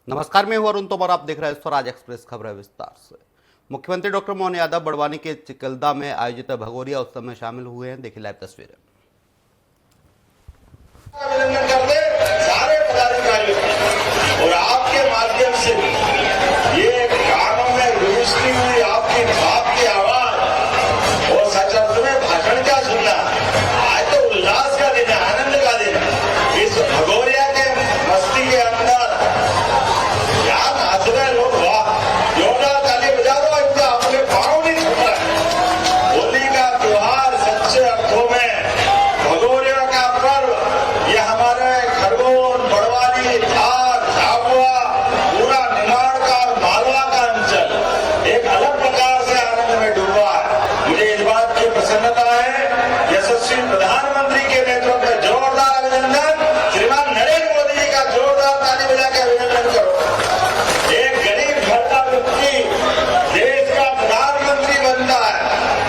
नमस्कार, मैं हूं अरुण तोमर। आप देख रहे हैं स्वराज एक्सप्रेस खबर विस्तार से। मुख्यमंत्री डॉक्टर मोहन यादव बड़वानी के चिकलदा में आयोजित भगोरिया उत्सव में शामिल हुए हैं। देखिए लाइव तस्वीरें। अभिनंदन करते सारे पदाधिकारियों और आपके माध्यम से ये कानों में रजिस्ट्री हुई आपकी बाप की आवाज और सच अर्थ में भाषण क्या सुनना। आज तो उल्लास का दिन है, आनंद का दिन है। इस भगोरिया के मस्ती के अंदर क्या नाच रहे लोग, वाह, जोरदार ताली बजा दो। इनका अपने पाँव नहीं छूट रहा है। होली का त्योहार सच्चे अर्थों में भगोरिया का पर्व, ये हमारे खरगोन, बड़वानी, धार, झाबुआ, पूरा निमाड़ का और मालवा का अंचल एक अलग प्रकार से आनंद में डूबा है। मुझे इस बात की प्रसन्नता है, यशस्वी प्रधानमंत्री के नेतृत्व में जोरदार अभिनंदन। श्रीमान नरेंद्र मोदी जी का जोरदार ताली बजा के अभिनंदन करो। एक गरीब घर का व्यक्ति देश का प्रधानमंत्री बनता है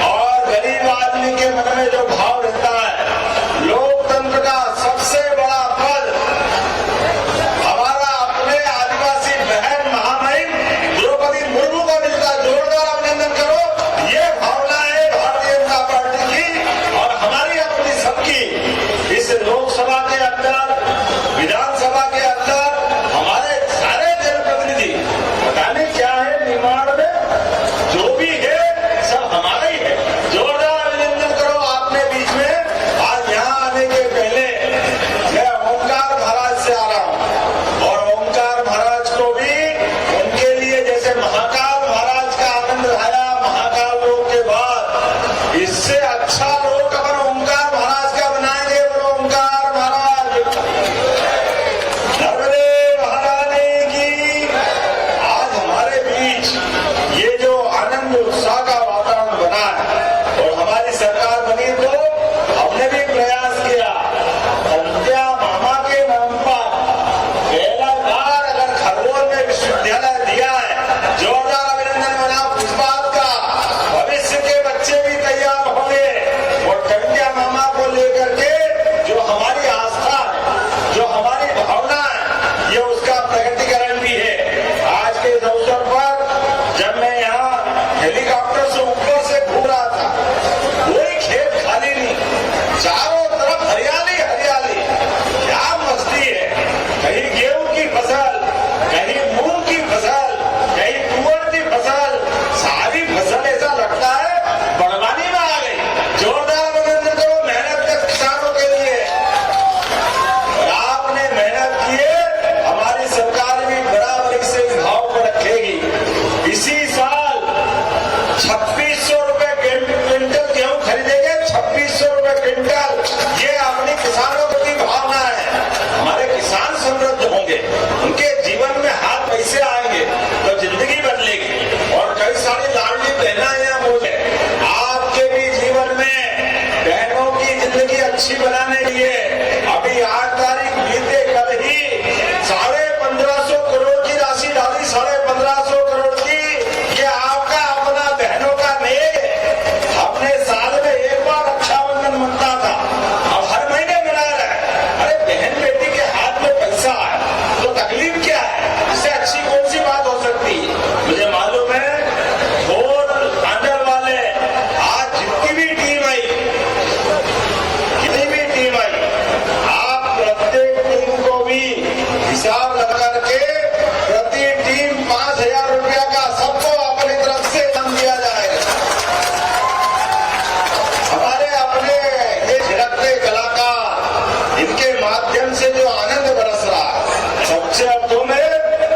और गरीब आदमी के मन में जो भाव रहता है, लोकतंत्र का सबसे बड़ा पद हमारा अपने आदिवासी बहन महामहिम द्रौपदी मुर्मू को मिलता है। जोरदार अभिनंदन करो। ये भावना है भारतीय जनता पार्टी की और हमारी अपनी सबकी। इस लोकसभा के अंदर, विधानसभा के अंदर हमारे सारे जनप्रतिनिधि, पता नहीं क्या है निमाड़ में, जो भी है सब हमारा ही है। जोरदार अभिनंदन करो। आपने बीच में आज यहाँ आने के पहले मैं ओंकार महाराज से आ रहा हूँ और ओंकार महाराज को भी उनके लिए जैसे महाकाल महाराज का आनंद आया महाकाल लोक के बाद, इससे अच्छा लोक अपन ओंकार महाराज का बनाएंगे। बोलो ओंकार महाराज नर्मदे महारानी की। आज हमारे बीच ये जो आनंद उत्साह का वातावरण बना है और हमारी सरकार बनी तो हमने भी प्रयास किया। अंत्या मामा के नाम पर पहला बार अगर खरगोन में विश्वविद्यालय दिया है, जोरदार अभिनंदन मनाओ इस बात का। भविष्य के बच्चे भी तैयार होंगे और टंटिया मामा को लेकर के जो हमारी आस्था है, जो हमारी भावना है, ये उसका प्रकटीकरण भी है। आज के इस अवसर पर जब मैं यहाँ हेलीकॉप्टर से ऊपर से घूम रहा था, कोई खेत खाली नहीं, चारों तरफ हरियाली हरियाली। क्या मस्ती है। कहीं गेहूं की फसल, कहीं मूंग की फसल, कहीं तुअर की फसल, सारी फसल ऐसा लगता है बड़वानी में आ गई। जोरदार अभिनंदन करो मेहनत के किसानों के लिए। और आपने मेहनत की है, हमारी सरकार भी बराबरी से इस भाव को रखेगी। इसी साल 2600 रुपए क्विंटल गेहूं खरीदेंगे। 2600 रुपए क्विंटल, ये अपनी किसानों की भावना है। हमारे किसान समृद्ध होंगे, उनके जीवन में हाथ पैसे आएंगे तो जिंदगी बदलेगी। और कई सारी लाडली बहना बोले, आपके भी जीवन में बहनों की जिंदगी अच्छी बनाने के लिए अभी 8 तारीख बीते कल ही 1550 करोड़ की राशि डाली। 1550 करोड़ की, ये आपका अपना बहनों का नेक है। अपने साल में एक बार रक्षाबंधन बनता था, अब हर महीने मना रहा है। अरे बहन बेटी के हाथ में पैसा है तो तकलीफ क्या है, इससे अच्छी कौन सी बात हो सकती है। मुझे मालूम है फोर अंडर वाले आज जितनी भी टीम आई, आप प्रत्येक टीम को भी हिसाब लगा करके प्रति टीम 5000 रुपया का सबको अपनी तरफ से दान दिया जाएगा। हमारे अपने ये झिड़कते कलाकार, इनके माध्यम से जो आनंद बरस रहा है, सच्चे अर्थों में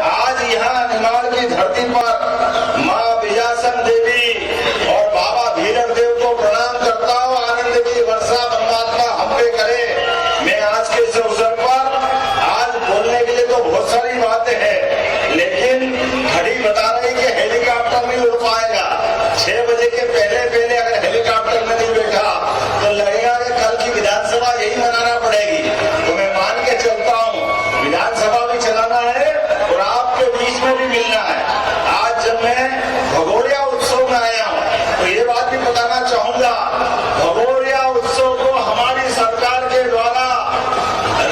आज यहाँ निमाड़ की धरती पर माँ बिजासन देवी और बाबा भीरक देव को प्रणाम करता हूँ। आनंद की वर्षा परमात्मा हम पे करे। मैं आज के इस अवसर पर आज बोलने के लिए तो बहुत सारी बातें हैं, लेकिन घड़ी बता रही कि हेलीकॉप्टर नहीं उड़ पाएगा। 6 बजे के पहले अगर हेलीकॉप्टर में नहीं बैठा तो लगेगा कि कल की विधानसभा यही मनाना पड़ेगी। तो मैं मान के चलता हूँ विधानसभा भी चलाना है और आपके बीच में भी मिलना है। आज जब मैं भगोरिया उत्सव में आया हूँ तो ये बात भी बताना चाहूंगा, भगोरिया उत्सव को हमारी सरकार के द्वारा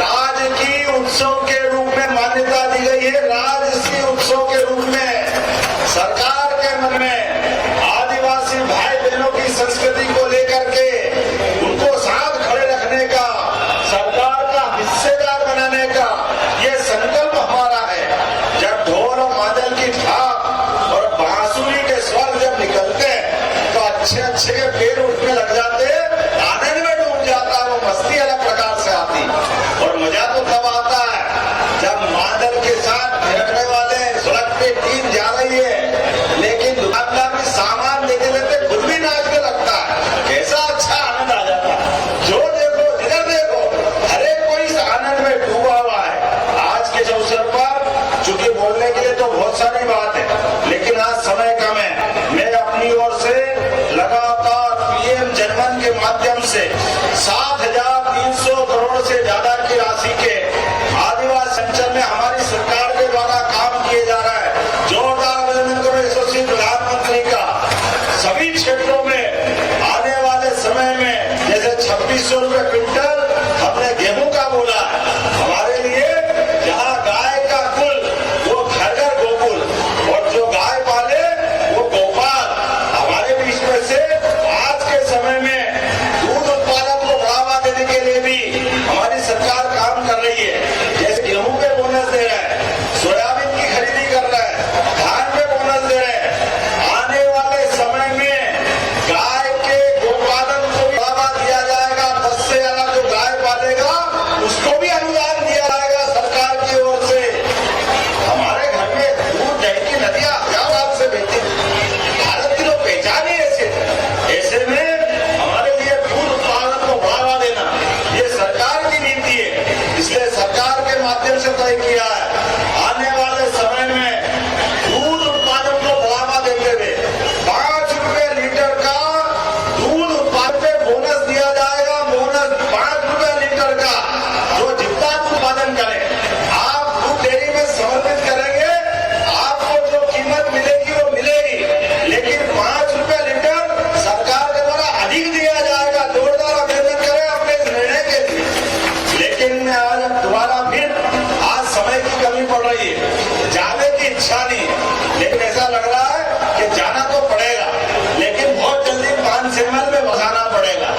राजकीय उत्सव के रूप में मान्यता दी गई है। मादल की ठाक और बांसुरी के स्वर जब निकलते हैं तो अच्छे अच्छे के पैर उठने लग जाते, आनंद में डूब जाता, वो मस्ती अलग प्रकार से आती। और मजा तो तब आता है जब मादल के साथ थिरकने वाले सड़क पे टीम जा रही है, लेकिन दुकानदार भी सामान देते देते खुद भी नाचने लगता है। कैसा अच्छा आनंद आ जाता है। जो देखो जिधर देखो हर एक कोई इस आनंद में डूबा हुआ है। आज के इस अवसर पर चूंकि बोलने के लिए तो बहुत सारी बात है, लेकिन आज समय कम है। मैं अपनी ओर से लगातार पीएम जनमन के माध्यम से 7,300 करोड़ से ज्यादा की राशि के आदिवासी अंचल में हमारी सरकार के द्वारा काम किए जा रहा है। जोरदार अभिनंदन करो यशस्वी प्रधानमंत्री का। सभी क्षेत्रों में आने वाले समय में जैसे 2600 रुपए क्विंटल हमने गेहूं का बोला है, हमारे लिए जहां गाय का कुल वो घर घर गोकुल, और जो गाय पाले वो गोपाल। हमारे बीच में से आज के समय में दूध उत्पादन को बढ़ावा देने के लिए भी हमारी सरकार काम कर रही है। जैसे गेहूं पे बोनस दे रहा है, सोयाबीन की खरीदी कर रहा है, धान पे बोनस दे रहे हैं। आने वाले समय में गाय के गोपालन को बढ़ावा दिया जाएगा। 10 से ज्यादा जो गाय पालेगा उसको भी अनुदान दिया जाएगा सरकार की ओर से। हमारे घर में दूध दही की नदियां हजार साल से बहती, भारत की तो पहचान ही ऐसे में हमारे लिए दूध उत्पादन को बढ़ावा देना ये सरकार की नीति है। इसलिए सरकार के माध्यम से तय किया है आने वाले समय में दूध उत्पादन को बढ़ावा देते हुए 5 रुपए लीटर का दूध उत्पादन पे बोनस दिया जाएगा। बोनस 5 रुपए लीटर का, जो जितना उत्पादन करे आप दूध डेयरी में समर्पित करेंगे, आपको जो कीमत मिलेगी वो मिलेगी, लेकिन 5 रुपए लीटर सरकार के द्वारा अधिक दिया जाएगा। जोरदार अभिनंदन करें अपने इस निर्णय के लिए। लेकिन आज दोबारा फिर आज समय की कमी पड़ रही है, जाने की इच्छा नहीं है, लेकिन ऐसा लग रहा है कि जाना तो पड़ेगा, लेकिन बहुत जल्दी पानसेमल में बसाना पड़ेगा।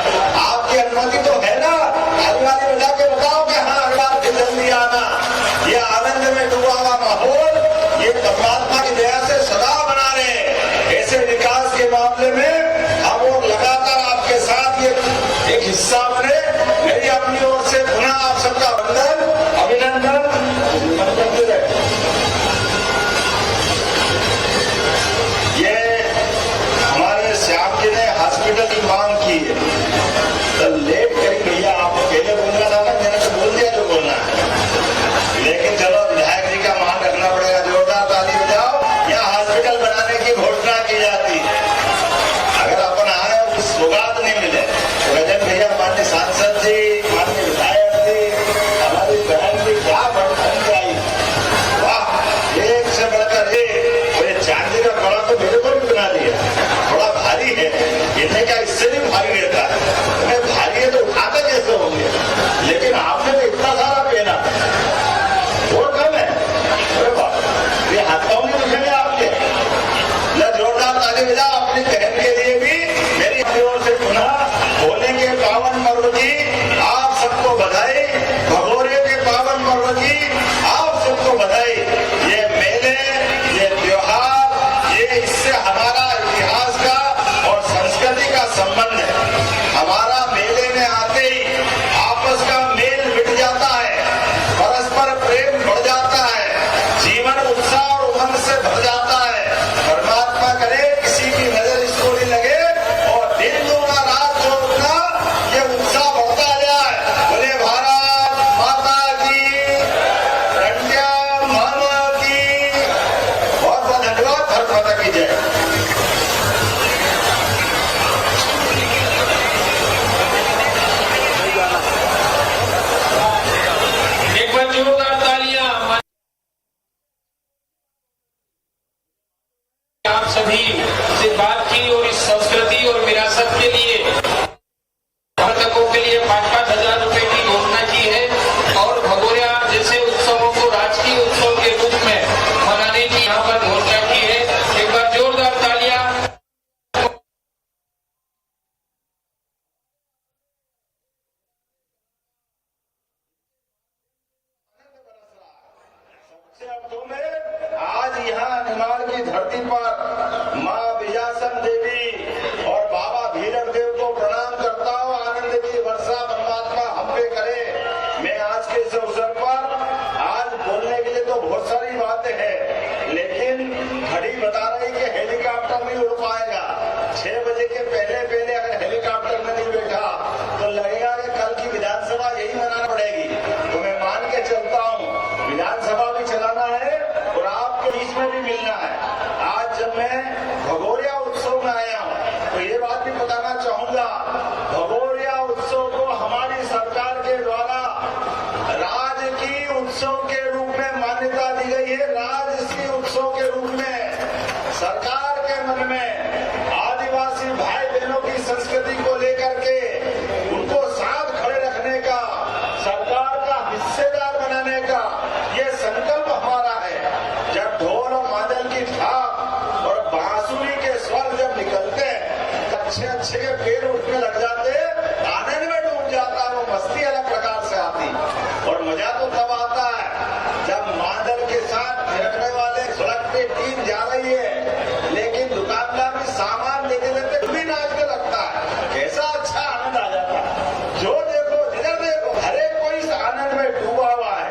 आपकी अनुमति तो है ना? ताली बजा के बताओ कि हाँ अगला फिर जल्दी आना। ये आनंद में डूबा हुआ माहौल ये परमात्मा की दया से सदा बना रहे। ऐसे विकास के मामले में हम लोग लगातार आपके साथ ये एक हिस्सा बने। मेरी अपनी ओर से पुनः आप सबका वंदन अभिनंदन। ये हमारे श्याम जी ने हॉस्पिटल की मांग की है, तो लेट करी भैया, आप पहले बोलना था ना, मैंने तो बोल दिया जो बोलना है, लेकिन चलो विधायक जी का मान रखना पड़ेगा। जोरदार ताली बजाओ। यहाँ हॉस्पिटल बनाने की घोषणा की जाती है, अगर अपन आए और सौगात नहीं मिले तो रजन भैया, माननीय सांसद जी, माननीय विधायक जी, हमारी बहन जी क्या बन जाएगी। वाह, एक से बढ़कर एक। और ये चांदी का कड़ा तो मेरे को भी बना दिया, थोड़ा भारी है, गिरने का इससे भी भारी गिरता है। मैं भारी है तो उठाते कैसे होंगे, लेकिन आपने तो इतना सारा पहना और कम है। अरे बाप, ये हाथ पाँव नहीं दुखेंगे आपके। जोरदार ताली बजा अपनी बहन के लिए भी मेरी ओर से पुनः होली के पावन पर्व की आप सबको बधाई, भगोरे के पावन पर्व की आप सबको बधाई। ये मेले, ये त्योहार, ये इससे हमारा इतिहास का और संस्कृति का संबंध है। हमारा मेले में आते ही आपस का मेल मिट जाता है, परस्पर प्रेम बढ़ जाता है, जीवन उत्साह और उमंग से भर जाता है। परमात्मा करे किसी की नजर इसको नहीं लगे और दिन दूना रात चौगुना ये उत्साह बढ़ता जाए। बोले भारत माता की, रंडिया मामा की। बहुत बहुत धन्यवाद। भारत माता की जय। एक बार जोरदार तालियां आप सभी से बात की और इस संस्कृति और विरासत के लिए पर्यटकों के लिए 5-5 हजार रुपए की घोषणा की है और भगोरिया जैसे उत्सवों को राजकीय उत्सव के रूप में मनाने की यहाँ पर घोषणा की है। एक बार जोरदार तालियां। आज यहाँ निमाड़ की धरती पर माँ विजयासन देवी और बाबा भीरक देव को प्रणाम करता हूँ। आनंद की वर्षा परमात्मा हम पे करे। मैं आज के इस अवसर पर आज बोलने के लिए तो बहुत सारी बातें हैं, लेकिन घड़ी बता रही कि हेलीकॉप्टर नहीं उड़ पाएगा। 6 बजे के पहले अगर हेलीकॉप्टर में नहीं बैठा तो लगेगा कि कल की विधानसभा यही मनाना पड़ेगी। तो मैं मान के चलता हूँ विधानसभा भी चलाना है और आपके बीच में भी मिलना है। आज जब मैं भगोरिया उत्सव में आया हूँ तो ये बात भी बताना चाहूंगा, भगोरिया उत्सव को हमारी सरकार के द्वारा राजकीय उत्सव के रूप में मान्यता दी गई है। राजकीय उत्सव के रूप में सरकार के मन में आदिवासी भाई बहनों की संस्कृति को लेकर के उनको साथ खड़े रखने का, सरकार का हिस्सेदार बनाने का ये संकल्प हमारा है। जब ढोल और मादल की थाप और बांसुरी के स्वर जब निकलते हैं, अच्छे के पैर उठने लग जाते, आनंद में डूब जाता है, वो मस्ती अलग प्रकार से आती। और मजा तो तब आता है जब मादल के साथ थिरकने वाले सड़क पे टीम जा रही है, लेकिन दुकानदार भी सामान लेते लेते भी नाचने लगता है। कैसा अच्छा आनंद आ जाता है। जो देखो जिधर देखो हर एक कोई इस आनंद में डूबा हुआ है।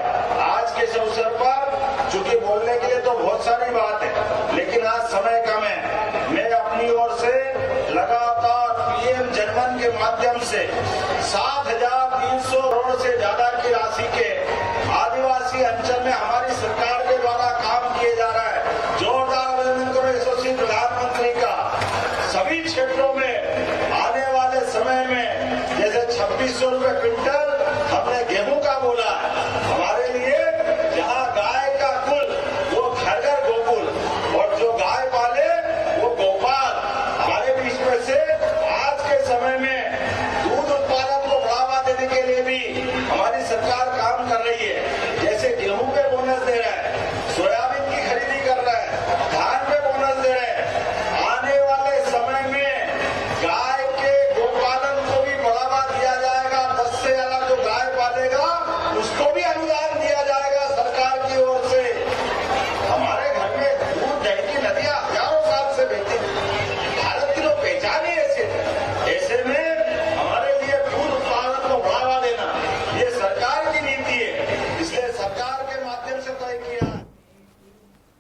आज के इस अवसर पर चूंकि बोलने के लिए तो बहुत सारी बात है, लेकिन आज समय कम है। मैं अपनी ओर से लगातार PM जनमन के माध्यम से 7,000